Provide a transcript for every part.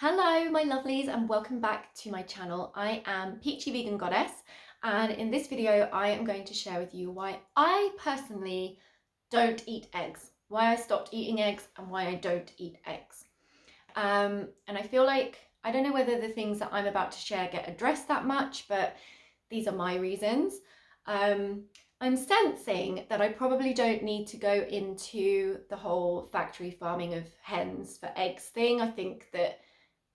Hello my lovelies and welcome back to my channel. I am Peachy Vegan Goddess, and in this video I am going to share with you why I personally don't eat eggs, why I stopped eating eggs and why I don't eat eggs. And I feel like, I don't know whether the things that I'm about to share get addressed that much, but these are my reasons. I'm sensing that I probably don't need to go into the whole factory farming of hens for eggs thing. I think that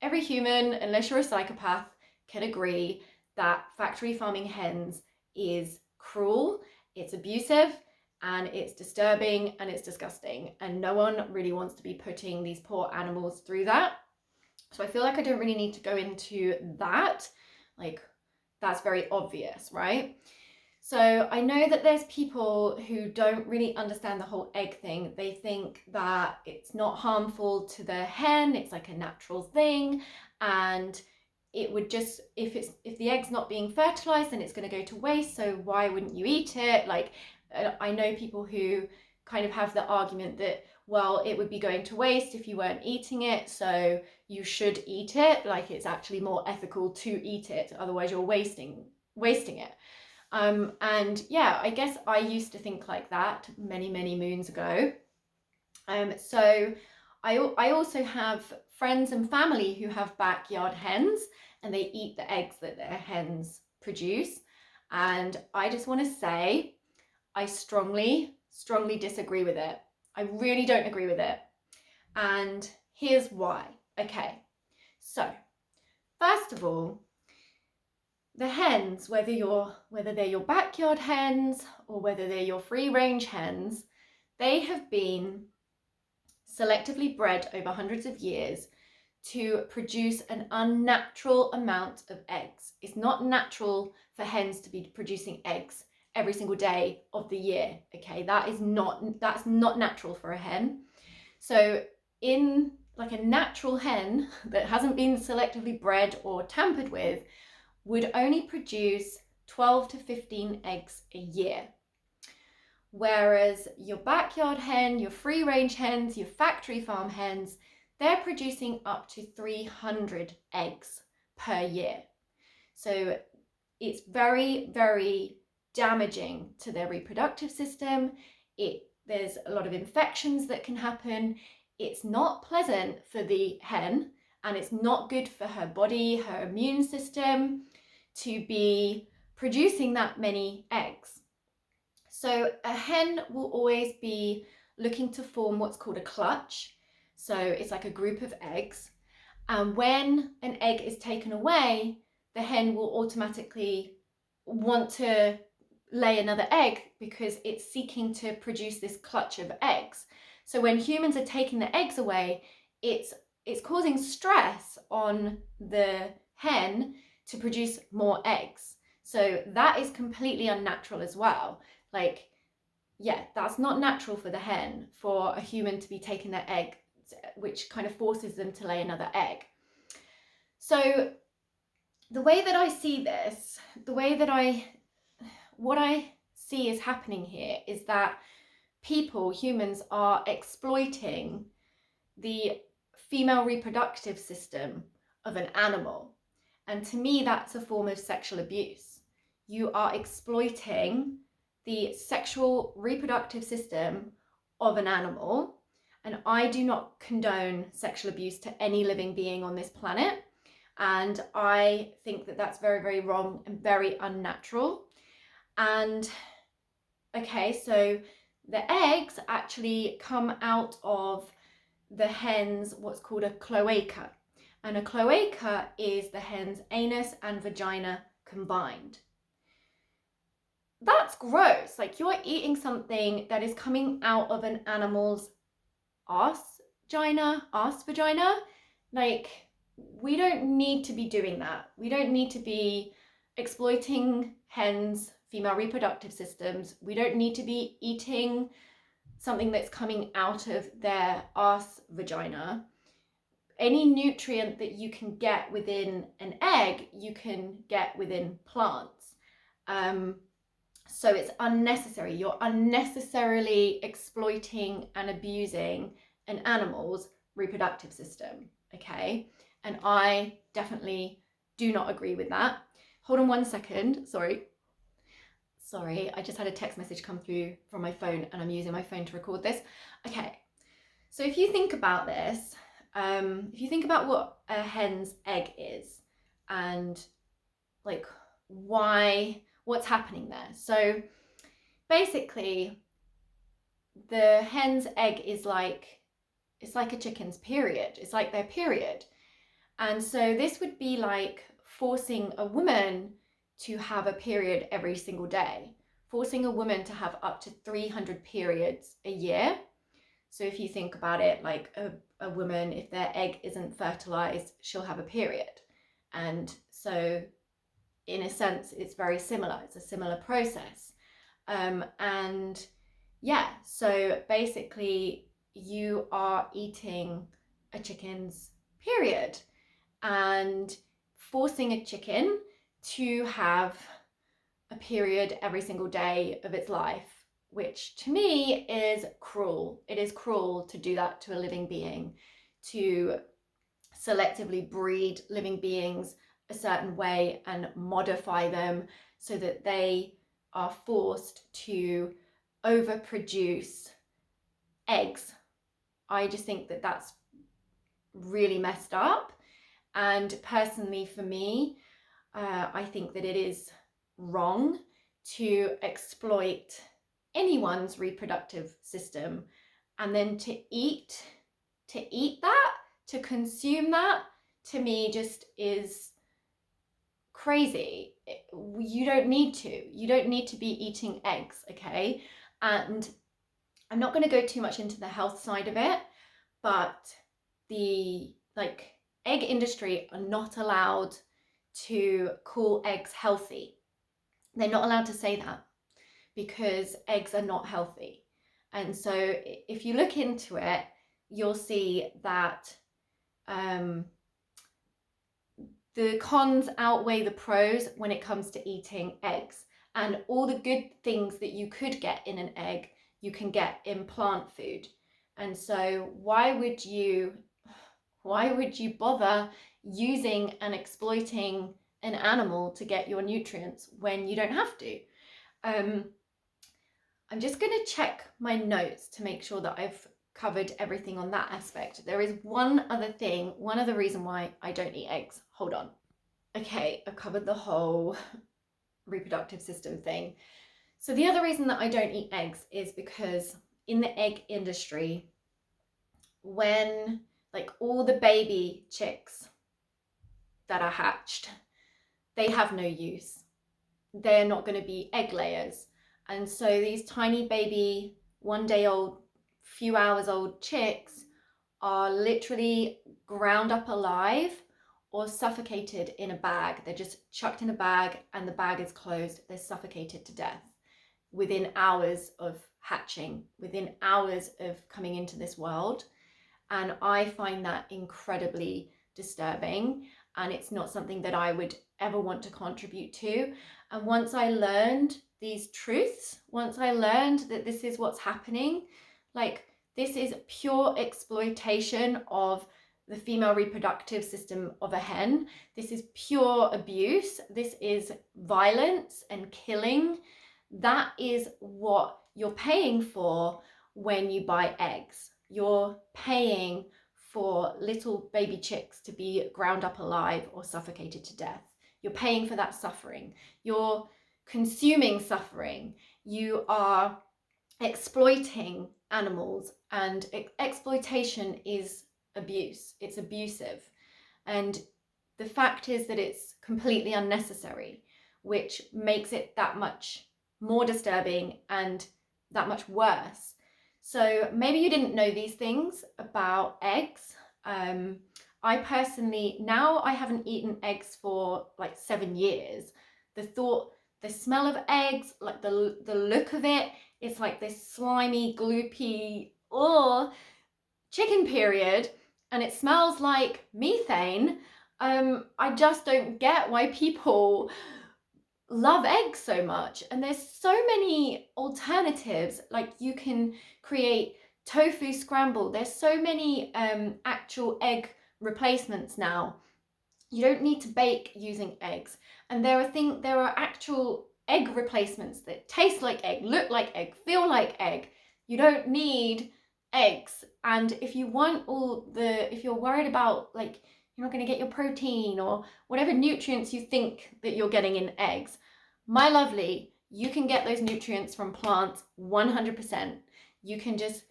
every human, unless you're a psychopath, can agree that factory farming hens is cruel, it's abusive, and it's disturbing and it's disgusting. And no one really wants to be putting these poor animals through that. So I feel like I don't really need to go into that. Like, that's very obvious, right? So I know that there's people who don't really understand the whole egg thing. They think that it's not harmful to the hen, it's like a natural thing, and it would just, if the egg's not being fertilized, then it's going to go to waste, so why wouldn't you eat it? Like, I know people who kind of have the argument that, well, it would be going to waste if you weren't eating it, so you should eat it. Like, it's actually more ethical to eat it, otherwise you're wasting it. And yeah, I guess I used to think like that many moons ago. So I also have friends and family who have backyard hens, and they eat the eggs that their hens produce. And I just want to say, I strongly disagree with it. I really don't agree with it. And here's why. Okay, so first of all, the hens, whether they're your backyard hens or whether they're your free range hens, they have been selectively bred over hundreds of years to produce an unnatural amount of eggs. It's not natural for hens to be producing eggs every single day of the year. Okay, that's not natural for a hen. So in like a natural hen that hasn't been selectively bred or tampered with, would only produce 12 to 15 eggs a year. Whereas your backyard hen, your free range hens, your factory farm hens, they're producing up to 300 eggs per year. So it's very damaging to their reproductive system. There's a lot of infections that can happen. It's not pleasant for the hen, and it's not good for her body, her immune system, to be producing that many eggs. So a hen will always be looking to form what's called a clutch. So it's like a group of eggs. And when an egg is taken away, the hen will automatically want to lay another egg because it's seeking to produce this clutch of eggs. So when humans are taking the eggs away, it's causing stress on the hen to produce more eggs. So that is completely unnatural as well. Like, yeah, that's not natural for the hen, for a human to be taking their egg, which kind of forces them to lay another egg. So the way that I see this, what I see is happening here is that humans are exploiting the female reproductive system of an animal. And to me, that's a form of sexual abuse. You are exploiting the sexual reproductive system of an animal. And I do not condone sexual abuse to any living being on this planet. And I think that that's very wrong and very unnatural. And okay, so the eggs actually come out of the hen's what's called a cloaca. And a cloaca is the hen's anus and vagina combined. That's gross. Like, you're eating something that is coming out of an animal's arse vagina. Like, we don't need to be doing that. We don't need to be exploiting hens' female reproductive systems. We don't need to be eating something that's coming out of their arse vagina. Any nutrient that you can get within an egg, you can get within plants. So it's unnecessary. You're unnecessarily exploiting and abusing an animal's reproductive system, okay? And I definitely do not agree with that. Hold on one second. Sorry, I just had a text message come through from my phone and I'm using my phone to record this. Okay, so if you think about this, if you think about what a hen's egg is and like what's happening there. So basically the hen's egg is like, it's like a chicken's period. It's like their period. And so this would be like forcing a woman to have a period every single day, forcing a woman to have up to 300 periods a year. So if you think about it, like a woman, if their egg isn't fertilized, she'll have a period. And so in a sense, it's very similar. It's a similar process. And yeah, so basically you are eating a chicken's period and forcing a chicken to have a period every single day of its life, which to me is cruel. It is cruel to do that to a living being, to selectively breed living beings a certain way and modify them so that they are forced to overproduce eggs. I just think that that's really messed up. And personally, for me, I think that it is wrong to exploit anyone's reproductive system and then to eat that, to consume that, to me just is crazy. You don't need to be eating eggs, okay? And I'm not going to go too much into the health side of it, but the egg industry are not allowed to call eggs healthy. They're not allowed to say that because eggs are not healthy. And so if you look into it, you'll see that the cons outweigh the pros when it comes to eating eggs. And all the good things that you could get in an egg, you can get in plant food. And so why would you bother using and exploiting an animal to get your nutrients when you don't have to? I'm just going to check my notes to make sure that I've covered everything on that aspect. There is one other reason why I don't eat eggs. Hold on. Okay, I've covered the whole reproductive system thing. So the other reason that I don't eat eggs is because in the egg industry, when all the baby chicks that are hatched, they have no use. They're not going to be egg layers. And so these tiny baby, 1 day old, few hours old chicks are literally ground up alive or suffocated in a bag. They're just chucked in a bag and the bag is closed. They're suffocated to death within hours of hatching, within hours of coming into this world. And I find that incredibly disturbing. And it's not something that I would ever want to contribute to. And once I learned these truths, once I learned that this is what's happening, this is pure exploitation of the female reproductive system of a hen. This is pure abuse. This is violence and killing. That is what you're paying for when you buy eggs. You're paying for little baby chicks to be ground up alive or suffocated to death. You're paying for that suffering. You're consuming suffering. You are exploiting animals, and exploitation is abuse. It's abusive. And the fact is that it's completely unnecessary, which makes it that much more disturbing and that much worse. So maybe you didn't know these things about eggs. I personally, now I haven't eaten eggs for 7 years. The smell of eggs, the look of it, it's like this slimy, gloopy, chicken period, and it smells like methane. I just don't get why people love eggs so much. And there's so many alternatives. You can create tofu scramble. There's so many actual egg replacements now. You don't need to bake using eggs. And there are actual egg replacements that taste like egg, look like egg, feel like egg. You don't need eggs. And if you're worried about, like, you're not going to get your protein or whatever nutrients you think that you're getting in eggs, my lovely, you can get those nutrients from plants 100%. You can just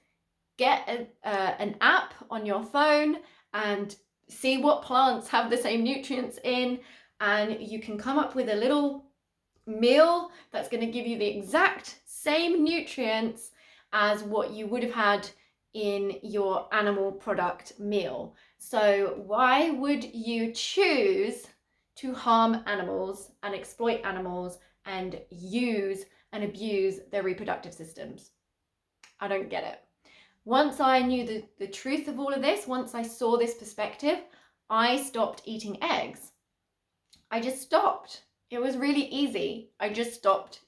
get an app on your phone and see what plants have the same nutrients in, and you can come up with a little meal that's going to give you the exact same nutrients as what you would have had in your animal product meal. So why would you choose to harm animals and exploit animals and use and abuse their reproductive systems? I don't get it. Once I knew the truth of all of this, once I saw this perspective, I stopped eating eggs. I just stopped. It was really easy. I just stopped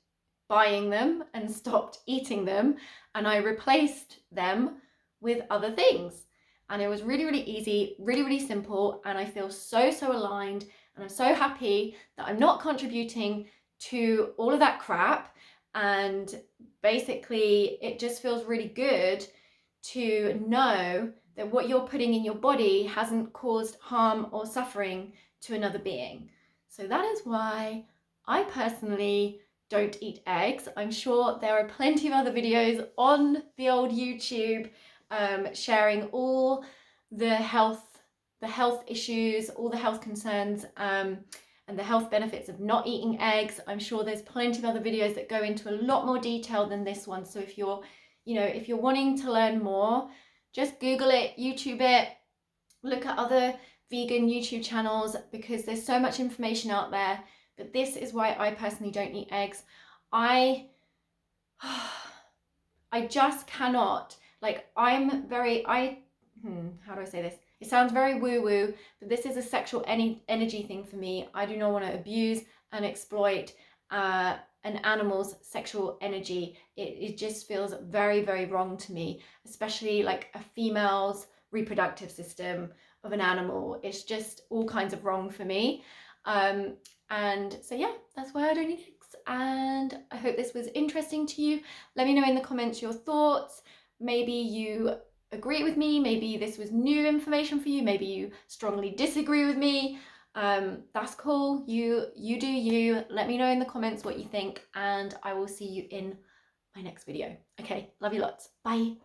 buying them and stopped eating them, and I replaced them with other things. And it was really, really easy, really, really simple, and I feel so, so aligned, and I'm so happy that I'm not contributing to all of that crap. And basically, it just feels really good to know that what you're putting in your body hasn't caused harm or suffering to another being. So that is why I personally don't eat eggs. I'm sure there are plenty of other videos on the old YouTube sharing all the health issues, all the health concerns, and the health benefits of not eating eggs. I'm sure there's plenty of other videos that go into a lot more detail than this one. So if you're wanting to learn more, just Google it, YouTube it, look at other vegan YouTube channels, because there's so much information out there. But this is why I personally don't eat eggs. I just cannot, like, how do I say this? It sounds very woo-woo, but this is a sexual energy thing for me. I do not want to abuse and exploit an animal's sexual energy. It just feels very, very wrong to me, especially like a female's reproductive system of an animal. It's just all kinds of wrong for me. And so yeah, that's why I don't eat eggs. And I hope this was interesting to you. Let me know in the comments your thoughts. Maybe you agree with me, maybe this was new information for you, maybe you strongly disagree with me. That's cool. You do you. Let me know in the comments what you think, and I will see you in my next video. Okay, love you lots. Bye.